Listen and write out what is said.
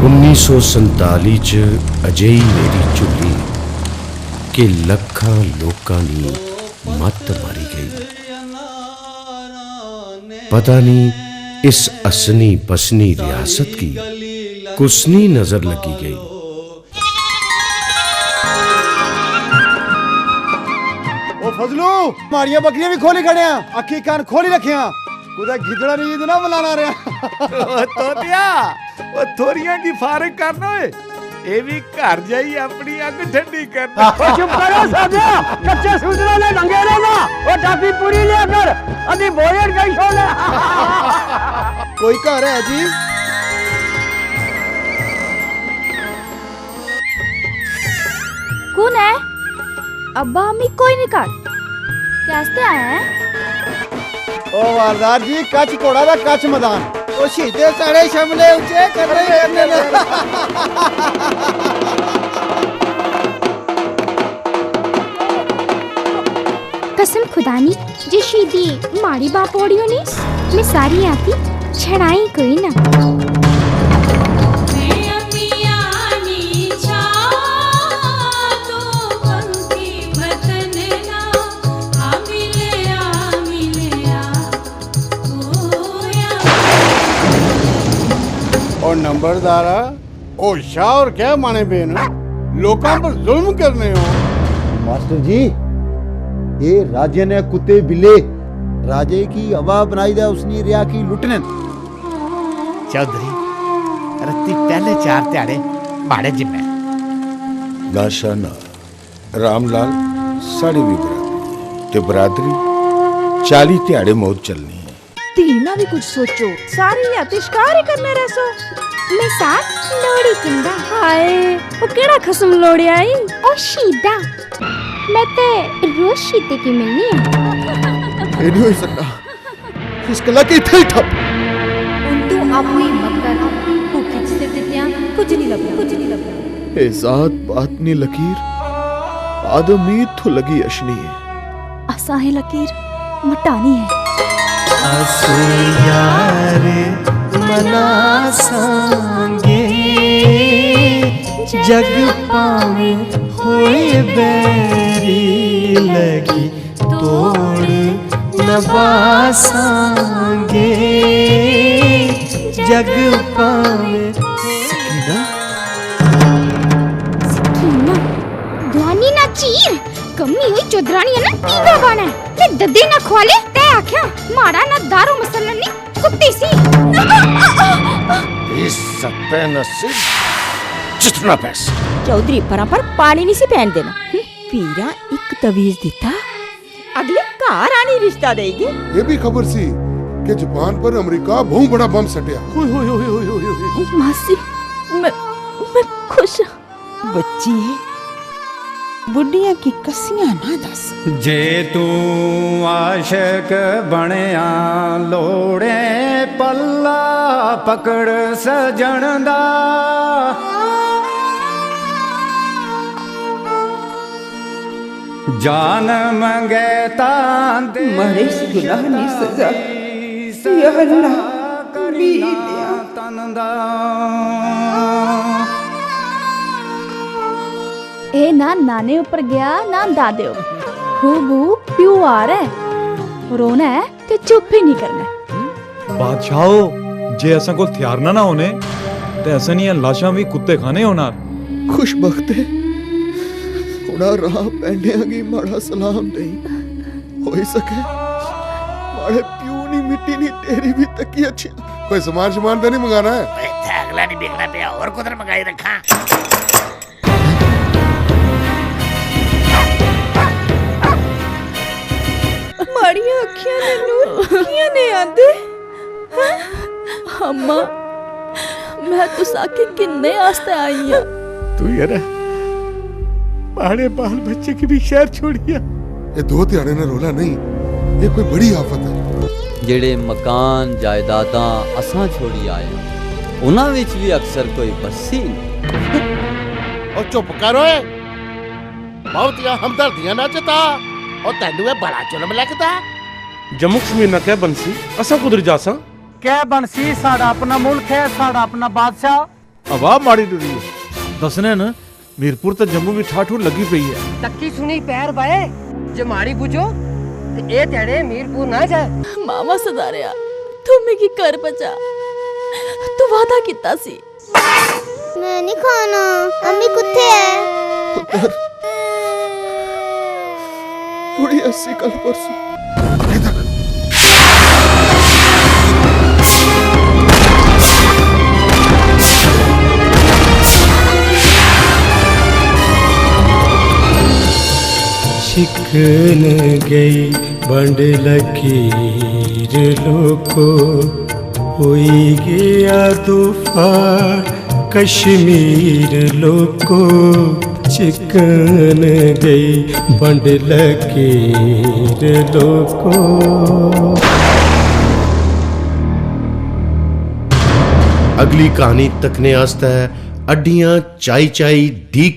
1947 च अजेही मेरी झुली कि लखां लोकां दी मत मारी गई। पता नहीं इस असनी बसनी रियासत की कुसनी नजर लगी गई। ओ फजलू, मारिया बकरियां भी खोली खड़े हैं, अखी कान खोली रखे हैं, कुदा गिदड़ा नहीं ना बुलाना रहा। तोतिया ओ थोरियां की फारिग करना है, ये भी घर जाई अपनी अग ठंडी करना। चुप करो साथिया, कच्चे सूत्रों ने ढंगे रहना, वो टाफी पूरी लेकर अभी भोजन गई छोड़े। कोई घर है जी? कौन है? अब्बा अम्मी कोई नहीं कर। कैसे आए हैं? ओ वारदार जी, कच घोड़ा दा कच मैदान। ओ शहीदे साढ़े शमले ऊंचे करने करने। कसम खुदानी जे शहीदी माड़ी बाप ओड़ियो नहीं, मैं सारी आती छड़ाई कोई ना। और नंबरदारा, ओ शाह और क्या माने बेन, लोकां पर जुल्म करने हो। मास्टर जी, ये राजे ने कुत्ते बिल्ले राजे की हवा बनाई दे, उसने रिया की लुटने। चौधरी रत्ती पहले 4 ध्याड़े माड़े जिम्मे लाशा ना रामलाल साड़ी भी बरादरी ते बरादरी 40 ध्याड़े मौत चलनी है। तीना भी कुछ सोचो, सारी आतिशकार ही करने रहो। मैं साथ लोड़ी किंदा। हाय, वो केड़ा खसम लोड़ी आई? ओ शीदा, मैं ते रोज शीदे की मिलनी है। ये नहीं हो सकता, इस कला की इथे ही ठप। तू आपू ही मत कर, तू खिच से देतिया कुछ नहीं लगता, कुछ नहीं लगता। ए जात बात नी लकीर, आदमी तो लगी अशनी है। असा है लकीर मटानी है। यार मना सांगे जग पावे होए बैरी लगी तोड़ नवासांगे जग पावे। सकीना, ध्वनि ना चीर, कमी हुई चौधरानी है ना टीका बाना है। मैं ददे ना खोले ते आख्या मारा ना दारू मसलन नी कुत्ती सी। इस सत्ते नसीब जितना पैसा चौधरी पर पानी नहीं सी पहन देना। पीरा एक तवीज दिता, अगले घर आनी रिश्ता देगी। ये भी खबर सी कि जापान पर अमेरिका बहुत बड़ा बम सटिया। मासी, मैं खुश। बच्ची बुढ़िया की कसियां ना दस। जे तू आशिक बनया लोड़े पल्ला पकड़ सजन दा, जान मंगे तांदे मरे से गुनाह नहीं सजा, या अल्लाह करीना तनदा। ए ना नाने ऊपर गया ना दादे ऊपर, खूबू प्यू आ रहा है, रोना है तो चुप ही नहीं करना। बादशाहो, जे ऐसा को थ्यारना ना होने ते ऐसा नहीं लाशा भी कुत्ते खाने होना। खुशबख्त है उड़ा राह पैंडे की माड़ा सलाम नहीं हो ही सके, माड़े प्यू नहीं मिट्टी नहीं तेरी भी तकी अच्छी। कोई सामान तो नहीं मंगाना है? अगला नहीं बिगड़ा पे और कुदर मंगाई रखा। माड़ियां अखियां ने नूर किया ने आंदे। अम्मा, मैं तो साके किन्ने आस्ते आई हां। तू यार माड़े बाल बच्चे की भी शहर छोड़िया। ये 2 ध्याड़े ना रोला नहीं, ये कोई बड़ी आफत है। जेड़े मकान जायदादां असां छोड़ी आए उन्हां विच भी अक्सर कोई बसी नहीं। और चुप करो, बहुत या हमदर्दियां ना जता और तैनू ये बड़ा जुल्म लगदा। जम्मू कश्मीर ना क्या बंसी, असा कुदर जासा क्या बंसी, साड़ा अपना मुल्क है, साड़ा अपना बादशाह। आवाज माड़ी टुरी है दसने न मीरपुर ते जम्मू भी ठाठू लगी पई है तक्की सुनी पैर बाए जे माड़ी बुझो ते ए तेड़े मीरपुर ना जाए मामा सदारिया तू मिगी कर बचा तू वादा किता सी मैं नहीं खाना अम्मी कुत्ते है थोड़ी अस्सी कल परसों चिकन गई बंड लकीर लोको होई गया तूफान कश्मीर लोको चिकन गई बंड लकीर लोको। अगली कहानी तकने आस्ते अड्डियां चाई चाई दी